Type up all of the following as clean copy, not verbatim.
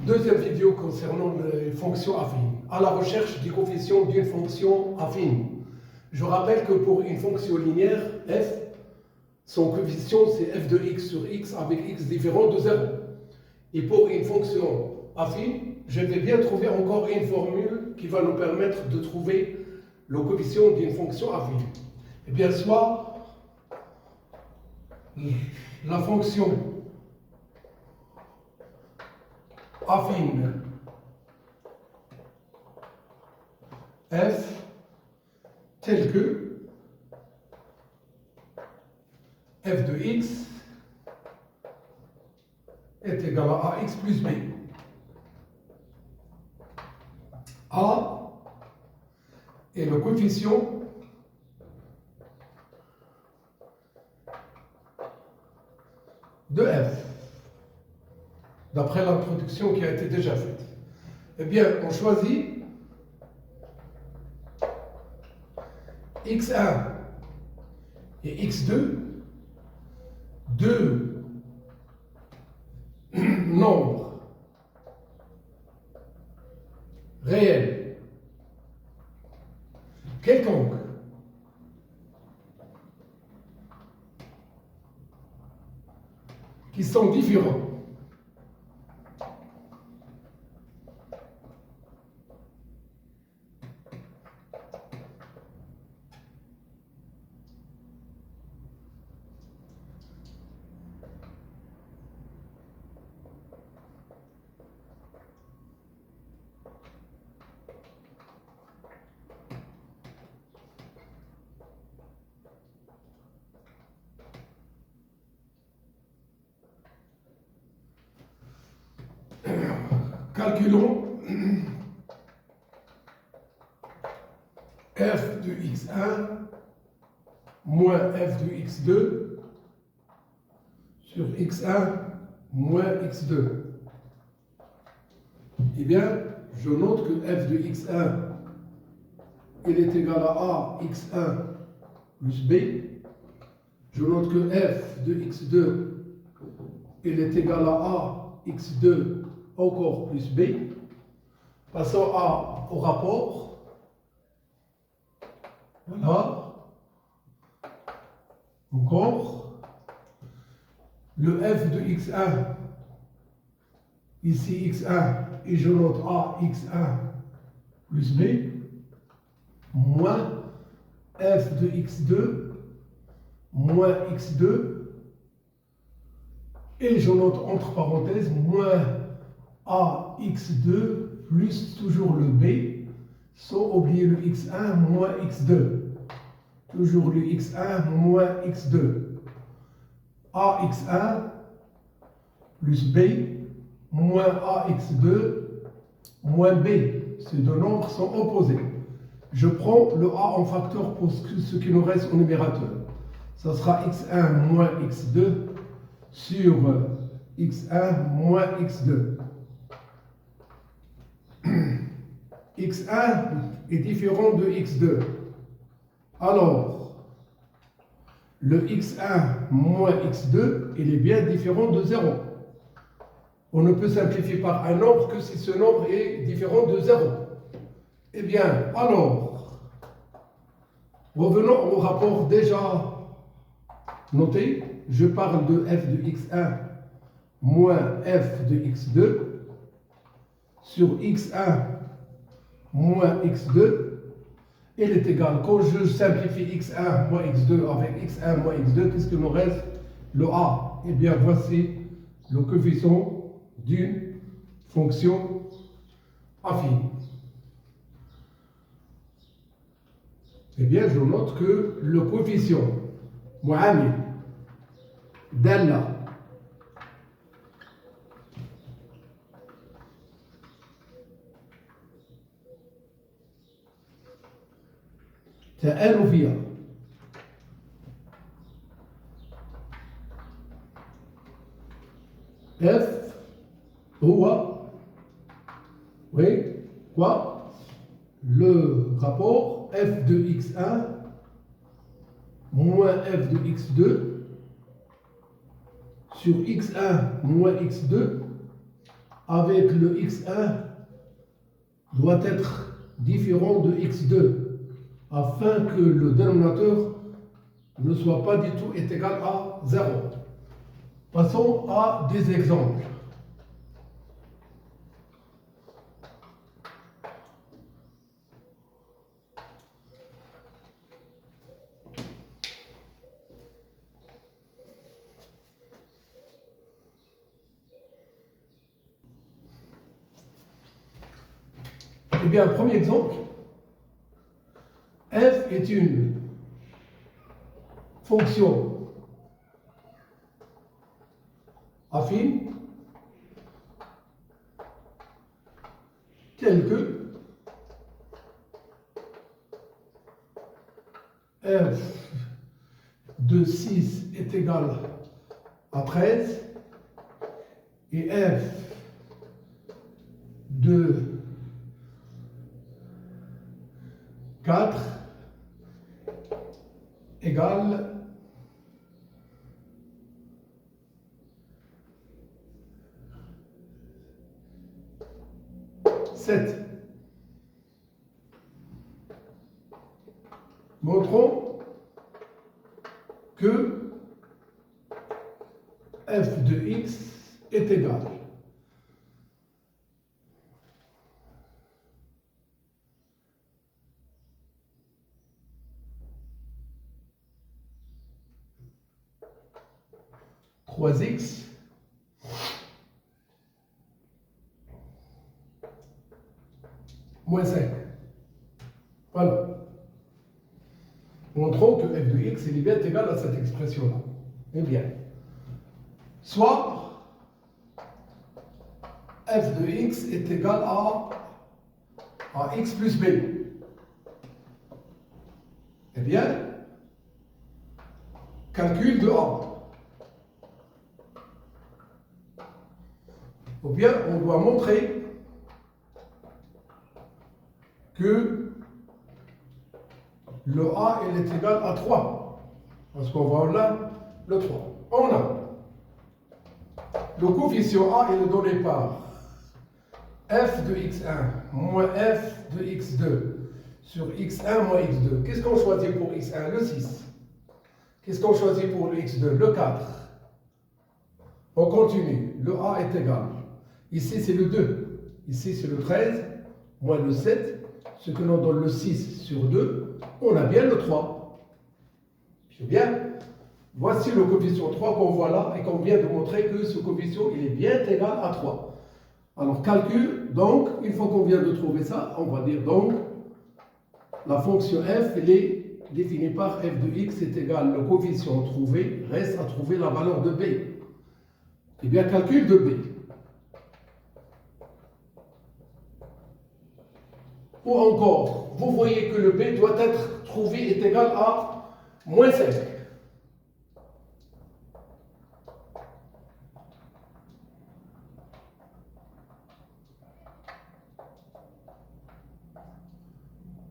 Deuxième vidéo concernant les fonctions affines. À la recherche du coefficient d'une fonction affine. Je rappelle que pour une fonction linéaire, f, son coefficient c'est f de x sur x avec x différent de 0. Et pour une fonction affine, je vais bien trouver encore une formule qui va nous permettre de trouver le coefficient d'une fonction affine. Eh bien, soit la fonction affine f telle que f de x est égal à ax plus b. A est le coefficient de f, d'après l'introduction qui a été déjà faite. Eh bien, on choisit x1 et x2, deux nombres réels quelconques qui sont différents calculons f de x1 moins f de x2 sur x1 moins x2. Eh bien, je note que f de x1 il est égal à x1 plus b. Je note que f de x2 il est égal à x2 encore plus b. Passons au rapport. Voilà. Encore. Le f de x1, ici x1, et je note x1 plus b, moins f de x2, moins x2, et je note entre parenthèses, moins ax2 plus toujours le b, sans oublier le x1 moins x2. Toujours le x1 moins x2. ax1 plus b moins ax2 moins b. Ces deux nombres sont opposés. Je prends le a en facteur pour ce qui nous reste au numérateur. Ça sera x1 moins x2 sur x1 moins x2. x1 est différent de x2. Alors, le x1 moins x2, il est bien différent de 0. On ne peut simplifier par un nombre que si ce nombre est différent de 0. Eh bien, alors, revenons au rapport déjà noté. Je parle de f de x1 moins f de x2 sur x1 moins x2. Il est égal, quand je simplifie x1 moins x2 avec x1 moins x2, qu'est-ce qu'il nous reste? Le a. Eh bien, voici le coefficient d'une fonction affine. Eh bien, je note que le coefficient mu'amil dalla تعالوا فيها f هو oui quoi le rapport f de x1 moins f de x2 sur x1 moins x2 avec le x1 doit être différent de x2 afin que le dénominateur ne soit pas du tout égal à 0. Passons à des exemples. Eh bien, premier exemple, f est une fonction affine telle que f de 6 est égal à 13 et f de 4 égale 7. Montrons que f de x est égal à 3x moins 5. Voilà. Montrons que f de x est bien égal à cette expression-là. Eh bien, soit f de x est égal à x plus b. Eh bien, calcul de a. Ou bien, on doit montrer que le a il est égal à 3. Parce qu'on voit là le 3. On a le coefficient a il est donné par f de x1 moins f de x2 sur x1 moins x2. Qu'est-ce qu'on choisit pour x1? Le 6. Qu'est-ce qu'on choisit pour le x2? Le 4. On continue. Le a est égal. Ici, c'est le 2. Ici, c'est le 13 moins le 7. Ce que l'on donne le 6 sur 2. On a bien le 3. C'est bien. Voici le coefficient 3 qu'on voit là et qu'on vient de montrer que ce coefficient il est bien égal à 3. Alors, calcul, donc, une fois qu'on vient de trouver ça, on va dire donc, la fonction f, elle est définie par f de x est égal, le coefficient trouvé, reste à trouver la valeur de b. Eh bien, calcul de b. Ou encore, vous voyez que le b doit être trouvé est égal à moins 5.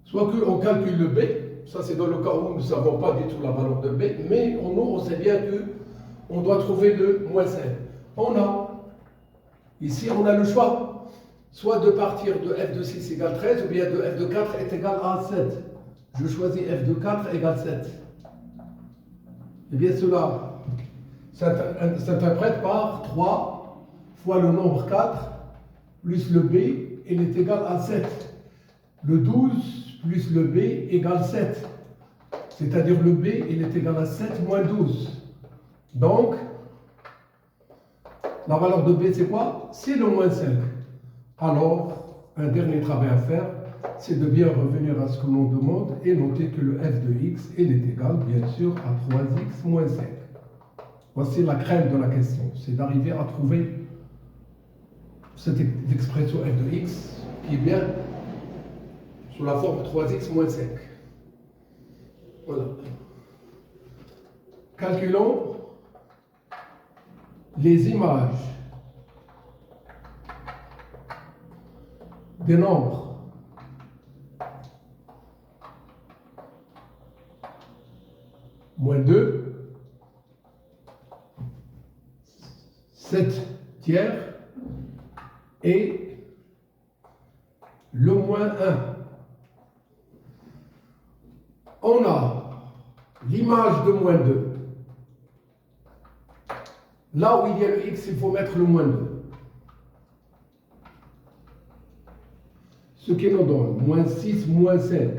Soit qu'on calcule le b, ça c'est dans le cas où nous ne savons pas du tout la valeur de b, mais nous on sait bien qu'on doit trouver le moins 5. Ici on a le choix, soit de partir de f de 6 égale 13, ou bien de f de 4 est égal à 7. Je choisis f de 4 égale 7. Eh bien cela s'interprète par 3 fois le nombre 4 plus le b, il est égal à 7. Le 12 plus le b égale 7. C'est-à-dire le b, il est égal à 7 moins 12. Donc, la valeur de b, c'est quoi? C'est le moins 5. Alors, un dernier travail à faire, c'est de bien revenir à ce que l'on demande et noter que le f de x, il est égal, bien sûr, à 3x moins 5. Voici la crème de la question. C'est d'arriver à trouver cette expression f de x qui est bien sous la forme 3x moins 5. Voilà. Calculons les images des nombres moins 2, 7 tiers et le moins 1. On a l'image de moins 2. Là où il y a le x, il faut mettre le moins 2. Ce qui nous donne moins 6, moins 5.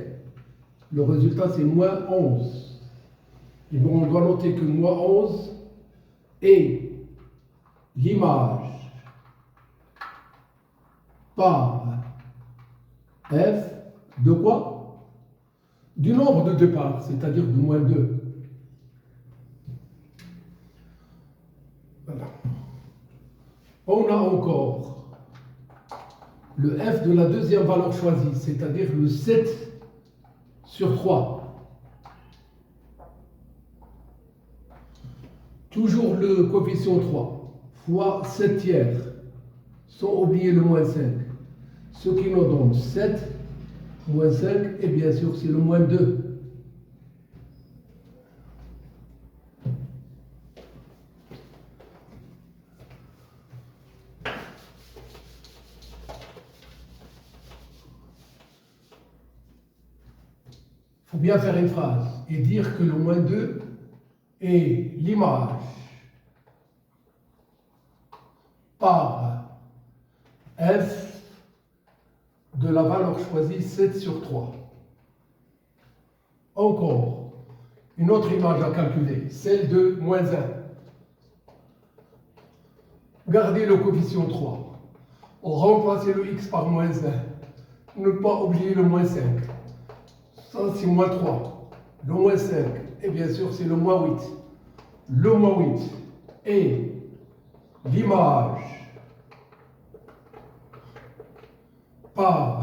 Le résultat, c'est moins 11. Et donc, on doit noter que moins 11 est l'image par f de quoi? Du nombre de départ, c'est-à-dire de moins 2. Voilà. On a encore le f de la deuxième valeur choisie, c'est-à-dire le 7 sur 3. Toujours le coefficient 3 fois 7 tiers, sans oublier le moins 5. Ce qui nous donne 7 moins 5, et bien sûr c'est le moins 2. Il faut bien faire une phrase et dire que le moins 2 est l'image par f de la valeur choisie 7 sur 3. Encore une autre image à calculer, celle de moins 1. Gardez le coefficient 3. Remplacez le x par moins 1. Ne pas oublier le moins 5. Ça, c'est moins 3. Le moins 5, et bien sûr, c'est le moins 8. Le moins 8 est l'image par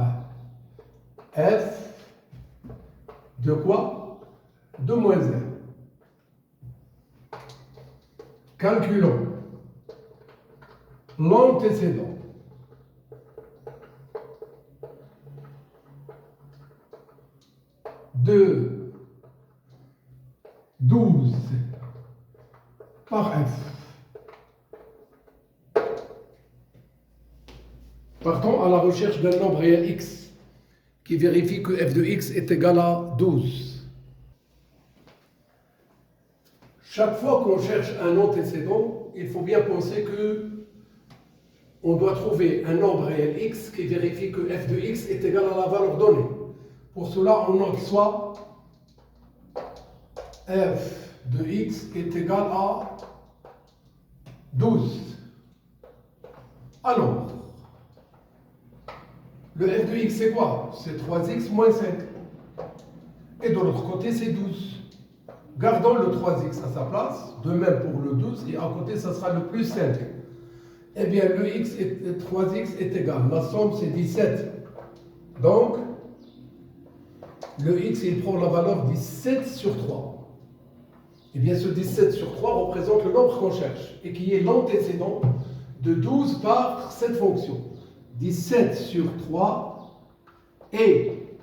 f de quoi? De moins 1. Calculons l'antécédent. De 12 par f. Partons à la recherche d'un nombre réel x qui vérifie que f de x est égal à 12. Chaque fois qu'on cherche un antécédent, il faut bien penser que on doit trouver un nombre réel x qui vérifie que f de x est égal à la valeur donnée. Pour cela, on note soit f de x est égal à 12. Alors, le f de x c'est quoi? C'est 3x moins 5. Et de l'autre côté, c'est 12. Gardons le 3x à sa place, de même pour le 12, et à côté, ça sera le plus 5. Eh bien, le 3x est égal, la somme c'est 17. Donc, le x, il prend la valeur 17 sur 3. Eh bien, ce 17 sur 3 représente le nombre qu'on cherche, et qui est l'antécédent de 12 par cette fonction. 17 sur 3 est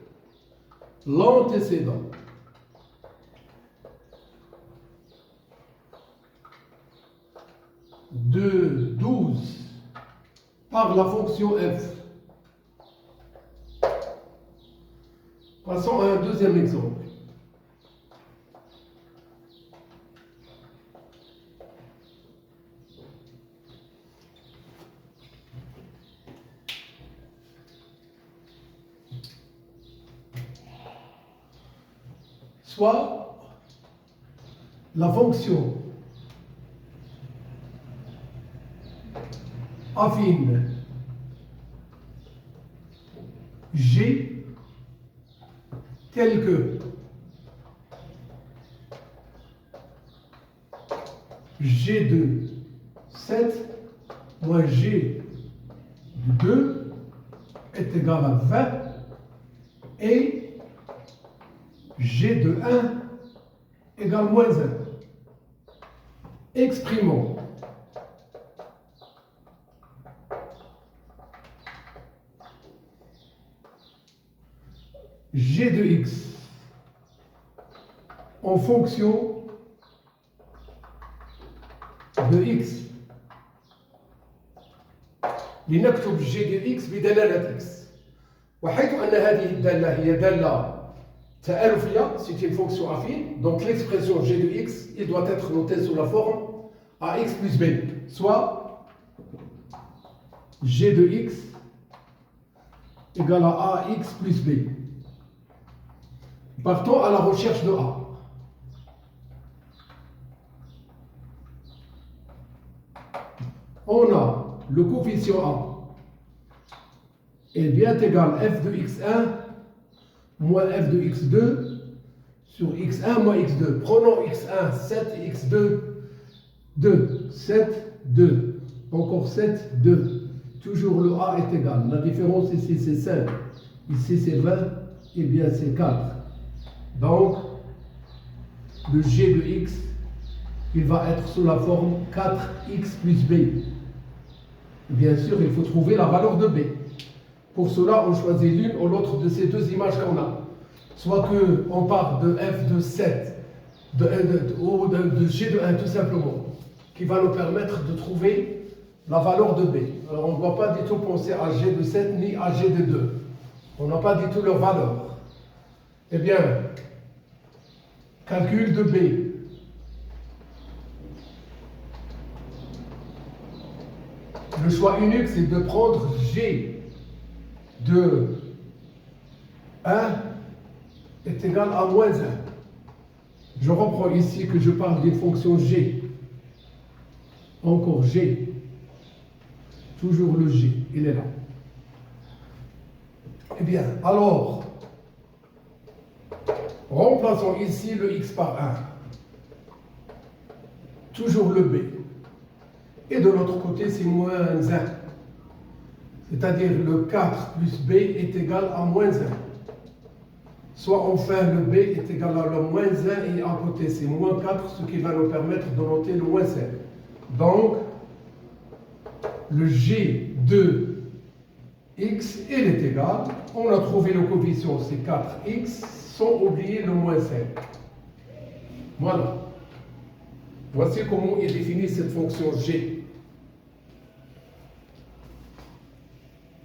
l'antécédent de 12 par la fonction f. Passons à un deuxième exemple. Soit la fonction affine g telle que g de 7 moins g de 2 est égal à 20 et g de 1 égale moins 1. Exprimons g de x en fonction de x لنكتب جي دي اكس بدلالة اكس. وحيث أن هذه الدالة هي دالة تآلفية, c'est une fonction affine, donc l'expression g de x, il doit être noté sous la forme ax plus b, soit g de x égale à ax plus b. Partons à la recherche de a. On a le coefficient a est bien égal à f de x1 moins f de x2 sur x1 moins x2. Prenons x1, 7 et x2, 2. 7, 2. Encore 7, 2. Toujours le a est égal. La différence ici c'est 5. Ici c'est 20. Et bien c'est 4. Donc, le g de x, il va être sous la forme 4x plus b. Bien sûr, il faut trouver la valeur de b. Pour cela, on choisit l'une ou l'autre de ces deux images qu'on a. Soit qu'on part de f de 7 ou de g de 1 tout simplement, qui va nous permettre de trouver la valeur de b. Alors on ne doit pas du tout penser à g de 7 ni à g de 2. On n'a pas du tout leur valeur. Eh bien, calcul de b. Le choix unique, c'est de prendre g de 1 est égal à moins 1. Je reprends ici que je parle d'une fonction g. Encore g. Toujours le g, il est là. Eh bien, alors, remplaçons ici le x par 1. Toujours le b. Et de l'autre côté, c'est moins 1. C'est-à-dire le 4 plus b est égal à moins 1. Soit enfin le b est égal à le moins 1 et à côté c'est moins 4, ce qui va nous permettre de noter le moins 5. Donc, le g de x, il est égal. On a trouvé le coefficient, c'est 4x, sans oublier le moins 5. Voilà. Voici comment est définie cette fonction g.